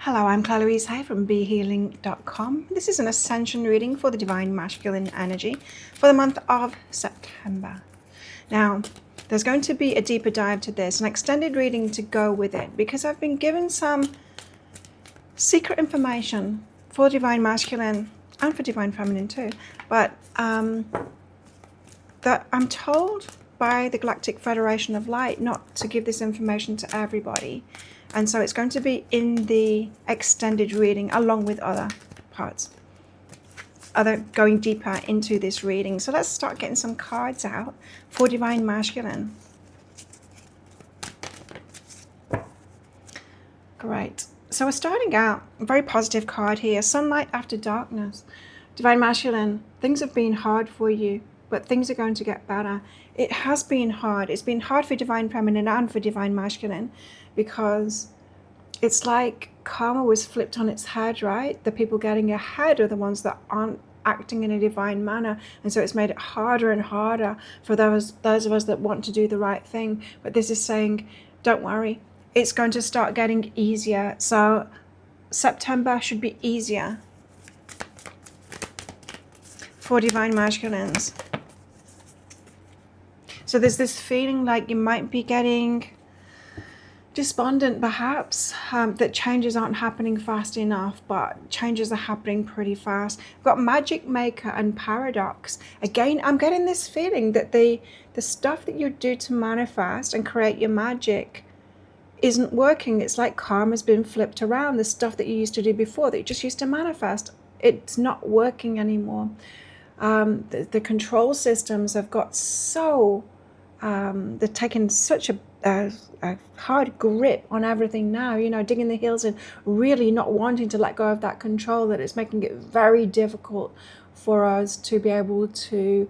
Hello, I'm Claire Louise Hay from BeHealing.com. This is an Ascension reading for the Divine Masculine Energy for the month of September. Now, there's going to be a deeper dive to this, an extended reading to go with it, because I've been given some secret information for Divine Masculine and for Divine Feminine too, but that I'm told by the Galactic Federation of Light not to give this information to everybody. And so it's going to be in the extended reading along with other parts, going deeper into this reading. So let's start getting some cards out for Divine Masculine. Great. So we're starting out, a very positive card here, sunlight after darkness. Divine Masculine, things have been hard for you, but things are going to get better. It has been hard. It's been hard for Divine Feminine and for Divine Masculine, because it's like karma was flipped on its head, right? The people getting ahead are the ones that aren't acting in a divine manner. And so it's made it harder and harder for those of us that want to do the right thing. But this is saying, don't worry, it's going to start getting easier. So September should be easier for Divine Masculines. So there's this feeling like you might be getting despondent, perhaps, that changes aren't happening fast enough, but changes are happening pretty fast. I've got Magic Maker and Paradox. Again, I'm getting this feeling that the stuff that you do to manifest and create your magic isn't working. It's like karma's been flipped around. The stuff that you used to do before, that you just used to manifest, it's not working anymore. The control systems have got so they're taking such a hard grip on everything now, you know, digging the heels in, really not wanting to let go of that control, that it's making it very difficult for us to be able to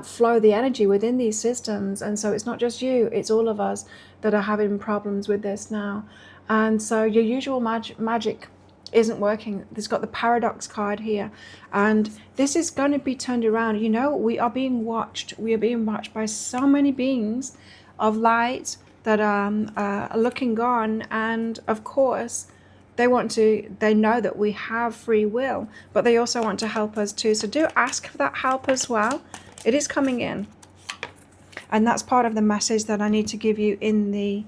flow the energy within these systems. And so it's not just you, it's all of us that are having problems with this now. And so your usual magic isn't working. There's got the Paradox card here, and this is going to be turned around. You know, we are being watched. We are being watched by so many beings of light that are looking on, and of course they know that we have free will, but they also want to help us too. So do ask for that help as well. It is coming in, and that's part of the message that I need to give you in the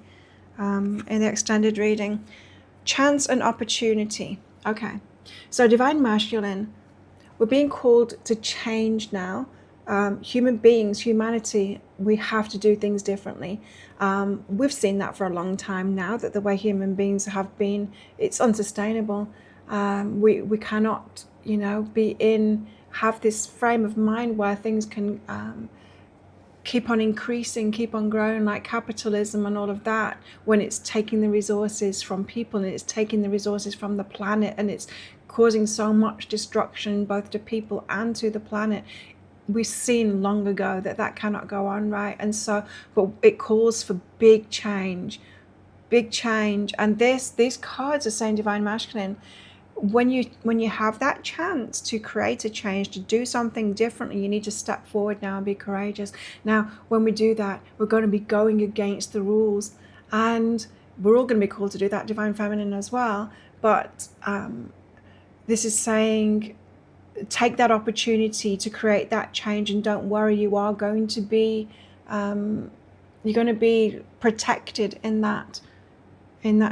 extended reading. Chance and opportunity. Okay, so Divine Masculine, we're being called to change now. Human beings, humanity, we have to do things differently. We've seen that for a long time now, that the way human beings have been, it's unsustainable. We cannot, you know, have this frame of mind where things can keep on increasing, keep on growing, like capitalism and all of that, when it's taking the resources from people and it's taking the resources from the planet, and it's causing so much destruction both to people and to the planet. We've seen long ago that cannot go on, right? And so, but it calls for big change. And these cards are saying, Divine Masculine, when you have that chance to create a change, to do something differently, you need to step forward now and be courageous. Now, when we do that, we're going to be going against the rules, and we're all going to be called to do that, Divine Feminine as well. But this is saying, take that opportunity to create that change, and don't worry, you are going to be you're going to be protected in that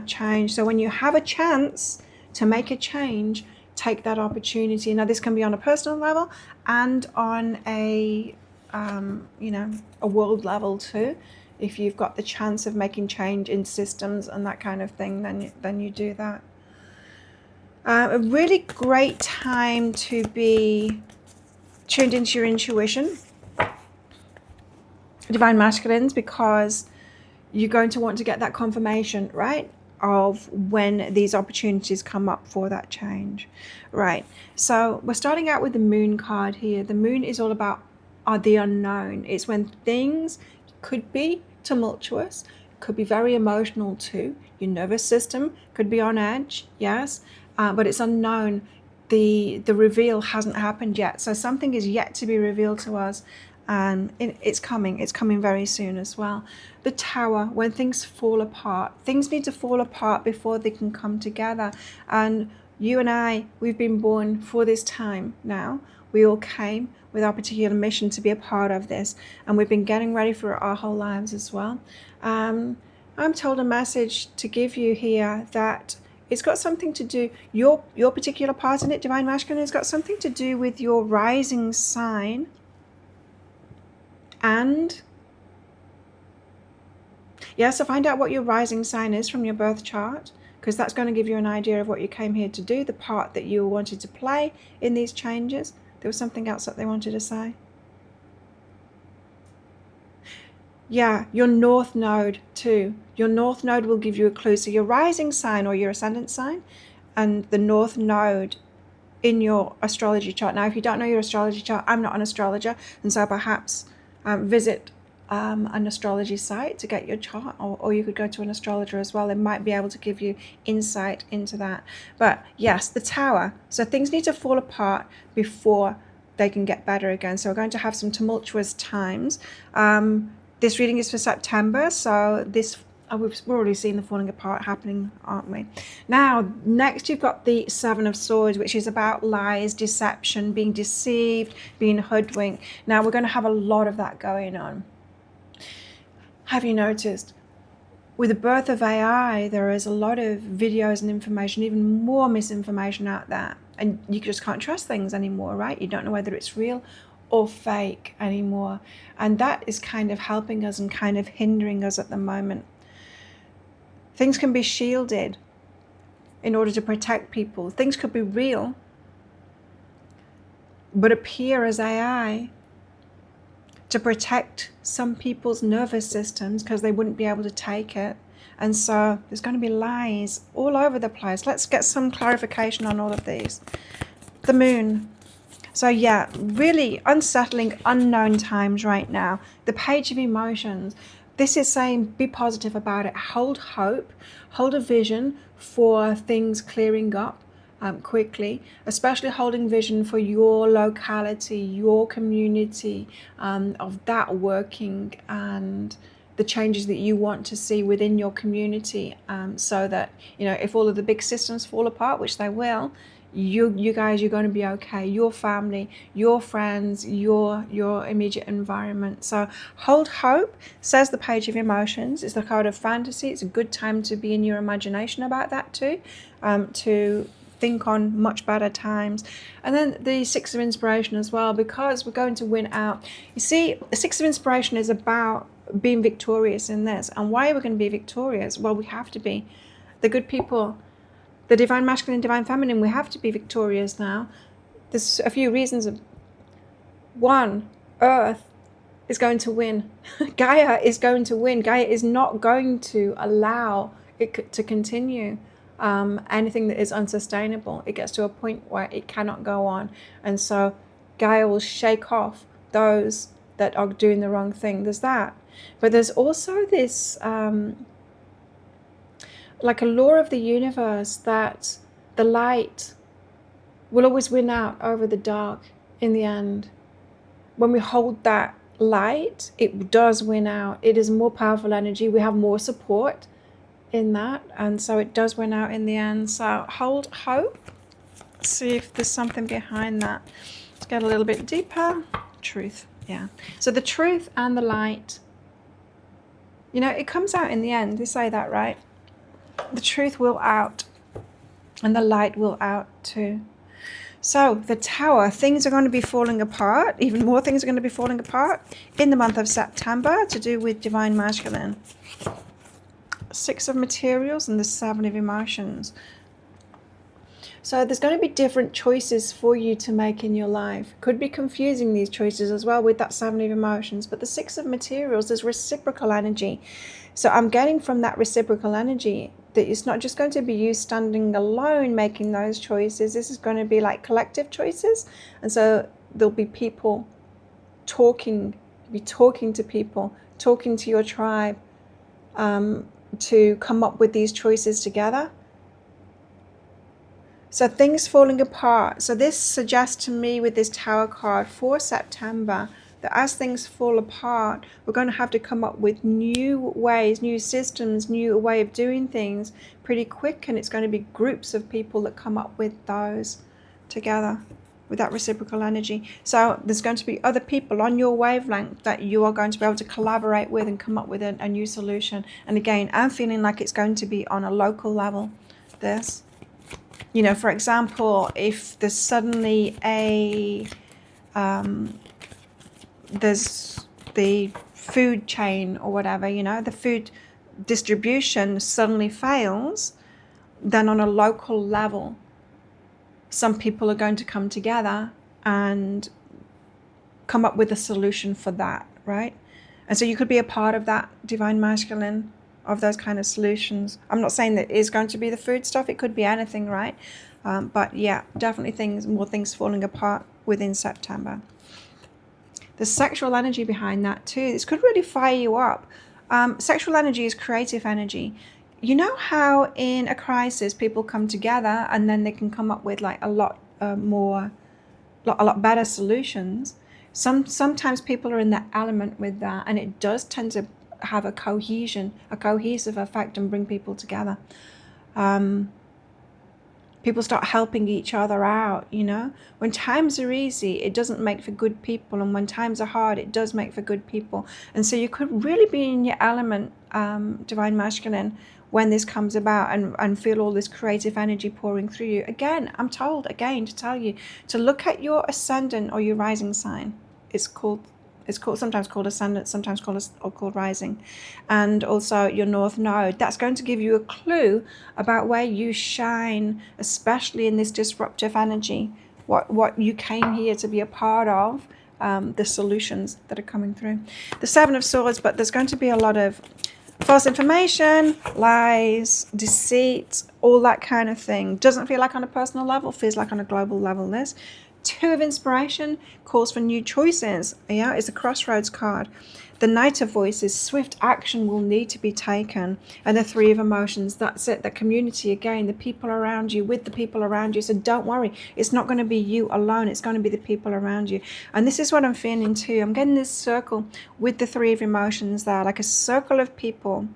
change. So when you have a chance to make a change, take that opportunity. Now, this can be on a personal level and on a a world level too. If you've got the chance of making change in systems and that kind of thing, then you do that. A really great time to be tuned into your intuition, Divine Masculines, because you're going to want to get that confirmation, right, of when these opportunities come up for that change. Right, so we're starting out with the Moon card here. The Moon is all about the unknown. It's when things could be tumultuous, could be very emotional too. Your nervous system could be on edge, yes, but it's unknown. The reveal hasn't happened yet, so something is yet to be revealed to us. and it's coming very soon as well. The Tower, when things fall apart, things need to fall apart before they can come together. And you and I, we've been born for this time now. We all came with our particular mission to be a part of this, and we've been getting ready for our whole lives as well. I'm told a message to give you here that it's got something to do, your particular part in it, Divine Masculine, has got something to do with your rising sign. And so find out what your rising sign is from your birth chart, because that's going to give you an idea of what you came here to do, the part that you wanted to play in these changes. There was something else that they wanted to say. Yeah, your North Node too. Your North Node will give you a clue. So your rising sign or your ascendant sign and the North Node in your astrology chart. Now, if you don't know your astrology chart, I'm not an astrologer, and so perhaps visit an astrology site to get your chart, or you could go to an astrologer as well. They might be able to give you insight into that. But yes, the Tower. So things need to fall apart before they can get better again. So we're going to have some tumultuous times. This reading is for September, so we've already seen the falling apart happening, aren't we? Now, next you've got the Seven of Swords, which is about lies, deception, being deceived, being hoodwinked. Now, we're going to have a lot of that going on. Have you noticed? With the birth of AI, there is a lot of videos and information, even more misinformation out there. And you just can't trust things anymore, right? You don't know whether it's real or fake anymore. And that is kind of helping us and kind of hindering us at the moment. Things can be shielded in order to protect people. Things could be real, but appear as AI to protect some people's nervous systems because they wouldn't be able to take it. And so there's going to be lies all over the place. Let's get some clarification on all of these. The Moon. So yeah, really unsettling, unknown times right now. The Page of Emotions. This is saying be positive about it. Hold hope. Hold a vision for things clearing up quickly, especially holding vision for your locality, your community, of that working and the changes that you want to see within your community, so that, if all of the big systems fall apart, which they will, you guys, you're going to be okay. Your family, your friends, your immediate environment. So hold hope, says the Page of Emotions. It's the card of fantasy. It's a good time to be in your imagination about that too, to think on much better times. And then the Six of Inspiration as well, because we're going to win out. You see, the Six of Inspiration is about being victorious in this. And why are we going to be victorious? Well, we have to be. The good people, the Divine Masculine, Divine Feminine, we have to be victorious now. There's a few reasons. One, Earth is going to win. Gaia is going to win. Gaia is not going to allow it to continue. Anything that is unsustainable, it gets to a point where it cannot go on. And so Gaia will shake off those that are doing the wrong thing. There's that. But there's also this... like a law of the universe that the light will always win out over the dark in the end. When we hold that light, it does win out. It is more powerful energy. We have more support in that, and so it does win out in the end. So hold hope. See if there's something behind that. Let's get a little bit deeper. Truth. Yeah. So the truth and the light, it comes out in the end. They say that, right? The truth will out and the light will out too. So the Tower, things are going to be falling apart. Even more things are going to be falling apart in the month of September to do with Divine Masculine. Six of Materials and the Seven of Emotions. So there's going to be different choices for you to make in your life. Could be confusing, these choices as well, with that Seven of Emotions. But the Six of Materials is reciprocal energy. So I'm getting from that reciprocal energy that it's not just going to be you standing alone making those choices. This is going to be like collective choices. And so there'll be people talking to people, talking to your tribe, to come up with these choices together. So things falling apart. So this suggests to me with this Tower card for September, that as things fall apart, we're going to have to come up with new ways, new systems, new way of doing things pretty quick, and it's going to be groups of people that come up with those together with that reciprocal energy. So there's going to be other people on your wavelength that you are going to be able to collaborate with and come up with a new solution. And again, I'm feeling like it's going to be on a local level, this. You know, for example, if there's suddenly there's the food chain or whatever, you know, the food distribution suddenly fails, then on a local level, some people are going to come together and come up with a solution for that, right? And so you could be a part of that divine masculine, of those kind of solutions. I'm not saying that it is going to be the food stuff. It could be anything, right? But yeah, definitely more things falling apart within September. The sexual energy behind that too, this could really fire you up. Sexual energy is creative energy. You know how in a crisis people come together and then they can come up with like a lot better solutions. Sometimes people are in the element with that, and it does tend to have a cohesive effect and bring people together. People start helping each other out, you know. When times are easy, it doesn't make for good people, and when times are hard, it does make for good people. And so you could really be in your element, divine masculine, when this comes about, and feel all this creative energy pouring through you. Again, I'm told again to tell you to look at your ascendant or your rising sign. It's sometimes called ascendant, sometimes called rising, and also your north node. That's going to give you a clue about where you shine, especially in this disruptive energy, what you came here to be a part of, the solutions that are coming through. The Seven of Swords, but there's going to be a lot of false information, lies, deceit, all that kind of thing. Doesn't feel like on a personal level, feels like on a global level. This Two of Inspiration calls for new choices. Yeah, it's a crossroads card. The Knight of Voices, swift action will need to be taken. And the Three of Emotions, that's it. The community again, the people around you, with the people around you. So don't worry, it's not going to be you alone. It's going to be the people around you. And this is what I'm feeling too. I'm getting this circle with the Three of Emotions there, like a circle of people.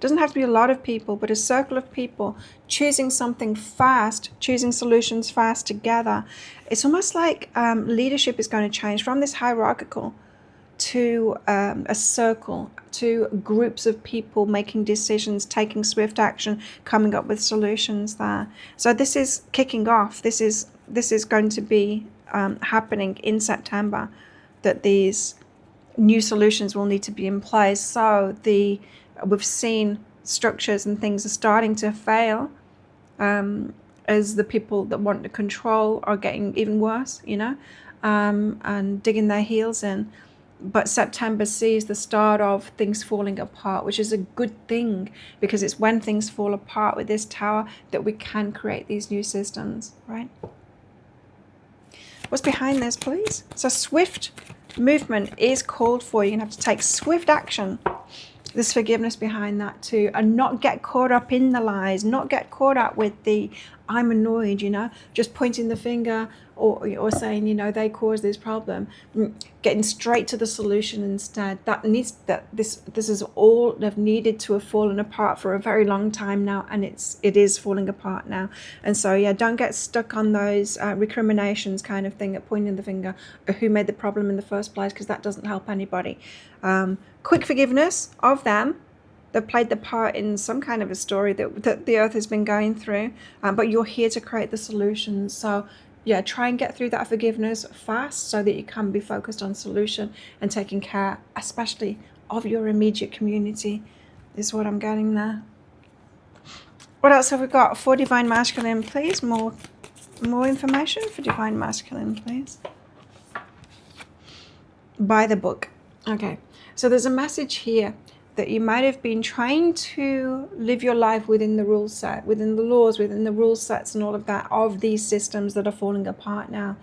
Doesn't have to be a lot of people, but a circle of people choosing something fast, choosing solutions fast together. It's almost like leadership is going to change from this hierarchical to a circle, to groups of people making decisions, taking swift action, coming up with solutions there. So this is kicking off. This is going to be happening in September, that these new solutions will need to be in place. So we've seen structures and things are starting to fail as the people that want to control are getting even worse, you know, and digging their heels in. But September sees the start of things falling apart, which is a good thing, because it's when things fall apart with this tower that we can create these new systems, right? What's behind this, please? So swift movement is called for. You're going to have to take swift action. There's forgiveness behind that too, and not get caught up in the lies, not get caught up with the I'm annoyed, you know, just pointing the finger or saying, you know, they caused this problem. Getting straight to the solution instead. This is all they've needed to have fallen apart for a very long time now, and it is falling apart now. And so yeah, don't get stuck on those recriminations kind of thing, at pointing the finger at who made the problem in the first place, because that doesn't help anybody. Quick forgiveness of them. They've played the part in some kind of a story that the earth has been going through, but you're here to create the solutions. So yeah, try and get through that forgiveness fast so that you can be focused on solution and taking care, especially of your immediate community, is what I'm getting there. What else have we got for Divine Masculine, please? More information for Divine Masculine, please. Buy the book. Okay, so there's a message here that you might have been trying to live your life within the rule set, within the laws, within the rule sets and all of that, of these systems that are falling apart now.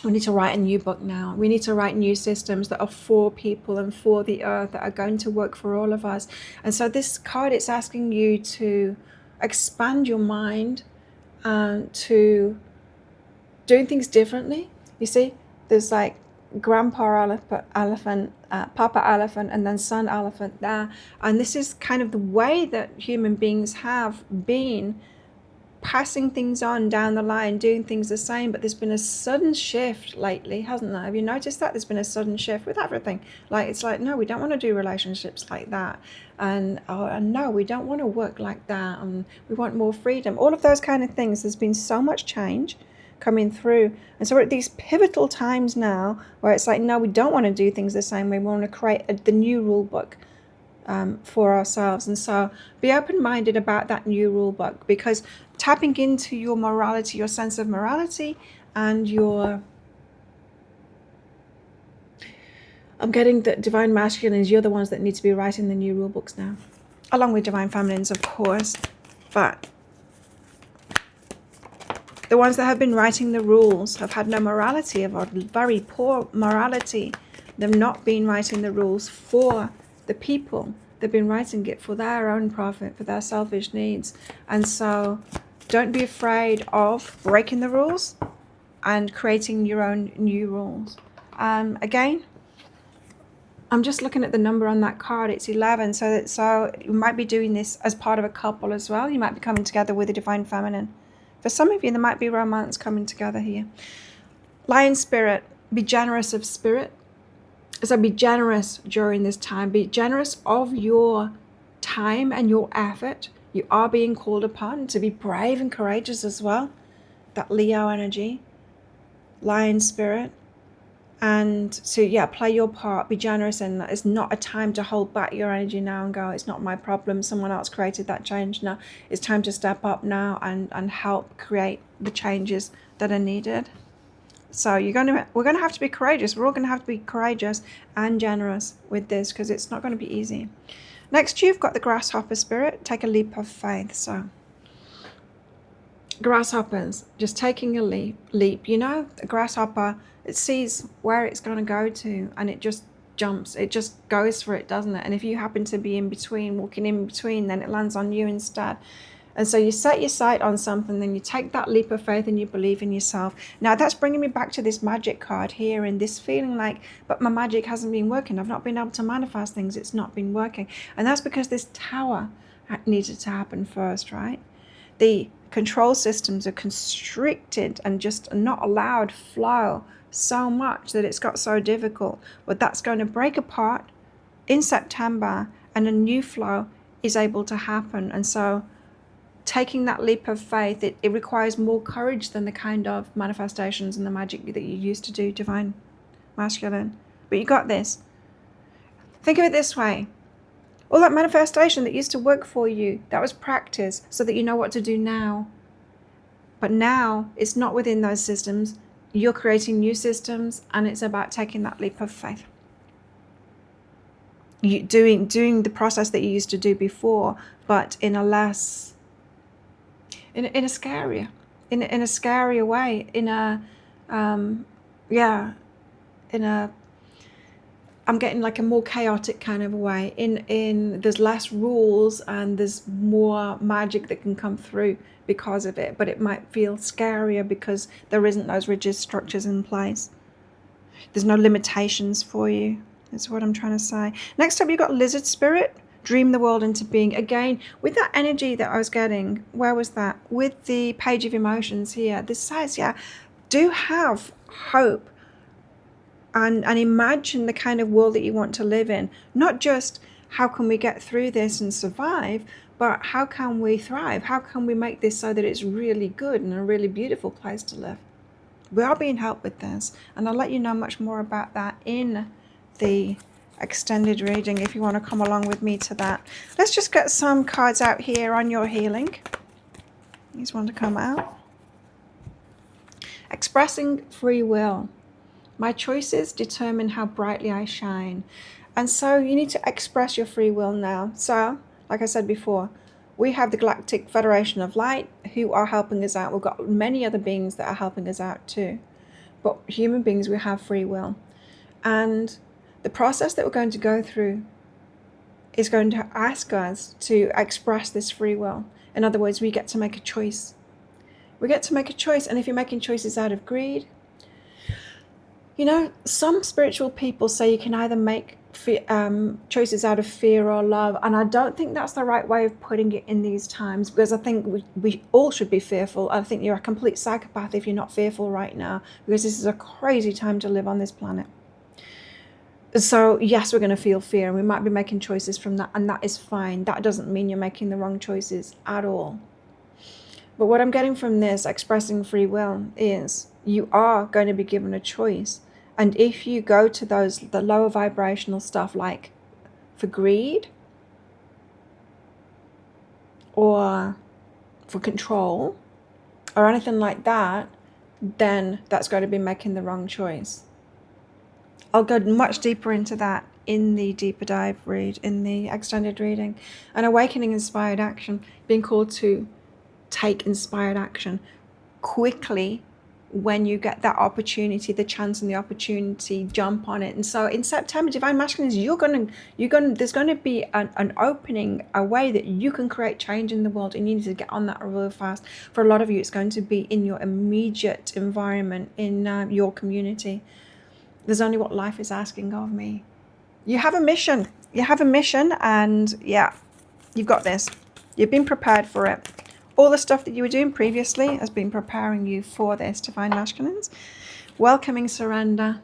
We need to write a new book now. We need to write new systems that are for people and for the earth, that are going to work for all of us. And so this card, it's asking you to expand your mind to doing things differently. You see, there's like Grandpa elephant, Papa elephant, and then son elephant there. And this is kind of the way that human beings have been passing things on down the line, doing things the same. But there's been a sudden shift lately, hasn't there? Have you noticed that? There's been a sudden shift with everything. Like, it's like, no, we don't want to do relationships like that. And no, we don't want to work like that. And we want more freedom. All of those kind of things. There's been so much change coming through. And so we're at these pivotal times now where it's like, no, we don't want to do things the same way. We want to create the new rule book for ourselves. And so be open-minded about that new rule book, because tapping into your morality, your sense of morality, and your, I'm getting that divine masculines, you're the ones that need to be writing the new rule books now, along with divine feminines, of course. But the ones that have been writing the rules have had no morality, have had very poor morality. They've not been writing the rules for the people. They've been writing it for their own profit, for their selfish needs. And so don't be afraid of breaking the rules and creating your own new rules. Again, I'm just looking at the number on that card. It's 11. So you might be doing this as part of a couple as well. You might be coming together with a divine feminine. For some of you, there might be romance coming together here. Lion spirit, be generous of spirit. So be generous during this time. Be generous of your time and your effort. You are being called upon to be brave and courageous as well. That Leo energy, lion spirit. And so, yeah, play your part. Be generous. And it's not a time to hold back your energy now and go, it's not my problem. Someone else created that change now. It's time to step up now and help create the changes that are needed. So we're going to have to be courageous. We're all going to have to be courageous and generous with this, because it's not going to be easy. Next, you've got the grasshopper spirit. Take a leap of faith. So grasshoppers, just taking a leap. You know, a grasshopper, it sees where it's going to go to, and it just jumps. It just goes for it, doesn't it? And if you happen to be in between, walking in between, then it lands on you instead. And so you set your sight on something, then you take that leap of faith and you believe in yourself. Now that's bringing me back to this magic card here, and this feeling like, but my magic hasn't been working. I've not been able to manifest things. It's not been working. And that's because this tower needed to happen first, right? The control systems are constricted and just not allowed flow so much that it's got so difficult. But that's going to break apart in September, and a new flow is able to happen. And so taking that leap of faith, it requires more courage than the kind of manifestations and the magic that you used to do, divine masculine. But you got this. Think of it this way. All that manifestation that used to work for you, that was practice so that you know what to do now. But now it's not within those systems. You're creating new systems, and it's about taking that leap of faith. You doing the process that you used to do before, but in a less, in a scarier way, I'm getting like a more chaotic kind of a way. In there's less rules and there's more magic that can come through because of it, but it might feel scarier because there isn't those rigid structures in place. There's no limitations for you. That's what I'm trying to say. Next up, you've got lizard spirit. Dream the world into being. Again, with that energy that I was getting, where was that? With the page of emotions here. This says, yeah, do have hope and imagine the kind of world that you want to live in. Not just how can we get through this and survive, but how can we thrive? How can we make this so that it's really good and a really beautiful place to live? We are being helped with this, and I'll let you know much more about that in the extended reading if you want to come along with me to that. Let's just get some cards out here on your healing. These want to come out. Expressing free will. My choices determine how brightly I shine. And so you need to express your free will now. So, like I said before, we have the Galactic Federation of Light who are helping us out. We've got many other beings that are helping us out too. But human beings, we have free will. And the process that we're going to go through is going to ask us to express this free will. In other words, we get to make a choice. We get to make a choice. And if you're making choices out of greed, You know, some spiritual people say you can either make choices out of fear or love, and I don't think that's the right way of putting it in these times, because I think we all should be fearful. I think you're a complete psychopath if you're not fearful right now, because this is a crazy time to live on this planet. So yes, we're going to feel fear, and we might be making choices from that, and that is fine. That doesn't mean you're making the wrong choices at all. But what I'm getting from this expressing free will is you are going to be given a choice. And if you go to the lower vibrational stuff, like for greed or for control or anything like that, then that's going to be making the wrong choice. I'll go much deeper into that in the deeper dive read, in the extended reading. An awakening inspired action, being called to take inspired action quickly when you get that opportunity, the chance and the opportunity, jump on it. And so in September, Divine Masculines, there's going to be an opening, a way that you can create change in the world, and you need to get on that real fast. For a lot of you, it's going to be in your immediate environment, in your community. There's only what life is asking of me. You have a mission. You have a mission, and yeah, you've got this. You've been prepared for it. All the stuff that you were doing previously has been preparing you for this, Divine Masculines. Welcoming surrender.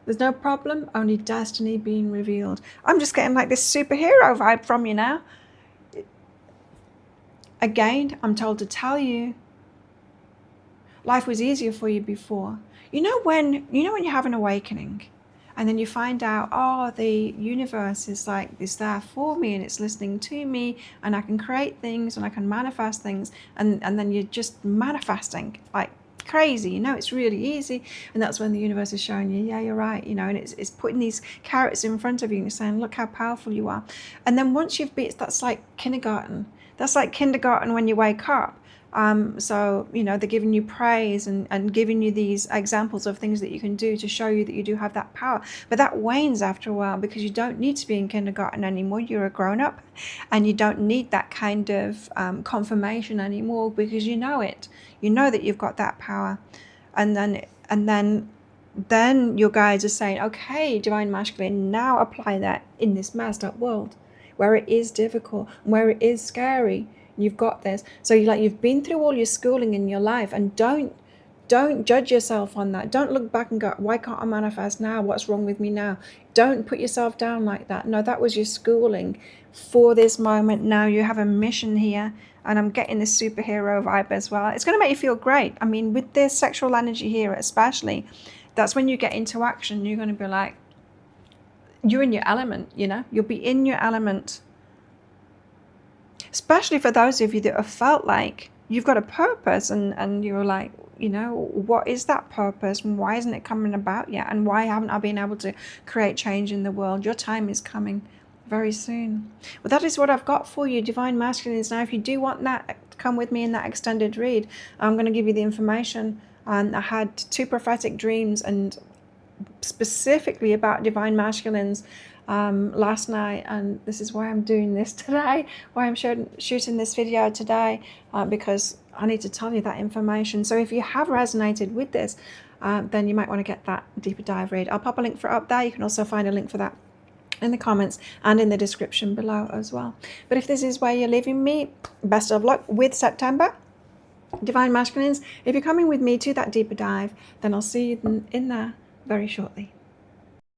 There's no problem, only destiny being revealed. I'm just getting like this superhero vibe from you now. Again, I'm told to tell you, life was easier for you before. You know when you have an awakening, and then you find out, oh, the universe is there for me, and it's listening to me, and I can create things, and I can manifest things, and then you're just manifesting like crazy. It's really easy. And that's when the universe is showing you, yeah, you're right, and it's putting these carrots in front of you and saying, look how powerful you are. And then once you've that's like kindergarten. That's like kindergarten when you wake up. So, they're giving you praise and giving you these examples of things that you can do to show you that you do have that power. But that wanes after a while, because you don't need to be in kindergarten anymore. You're a grown up, and you don't need that kind of confirmation anymore, because you know it. You know that you've got that power. And then your guides are saying, okay, Divine Masculine, now apply that in this messed up world where it is difficult, where it is scary. You've got this. So you've been through all your schooling in your life, and don't judge yourself on that. Don't look back and go, why can't I manifest now? What's wrong with me now? Don't put yourself down like that. No, that was your schooling for this moment. Now you have a mission here, and I'm getting this superhero vibe as well. It's going to make you feel great. I mean, with this sexual energy here especially, that's when you get into action. You're going to be like, you're in your element, you'll be in your element. Especially for those of you that have felt like you've got a purpose, and you're like, what is that purpose, and why isn't it coming about yet, and why haven't I been able to create change in the world? Your time is coming very soon. Well, that is what I've got for you, Divine Masculines. Now, if you do want that, come with me in that extended read. I'm going to give you the information. I had 2 prophetic dreams, and specifically about Divine Masculines last night, and this is why I'm doing this today, why I'm shooting this video today, because I need to tell you that information. So if you have resonated with this, then you might want to get that deeper dive read. I'll pop a link for it up there. You can also find a link for that in the comments and in the description below as well. But if this is where you're leaving me, best of luck with September, Divine Masculines. If you're coming with me to that deeper dive, then I'll see you in there very shortly.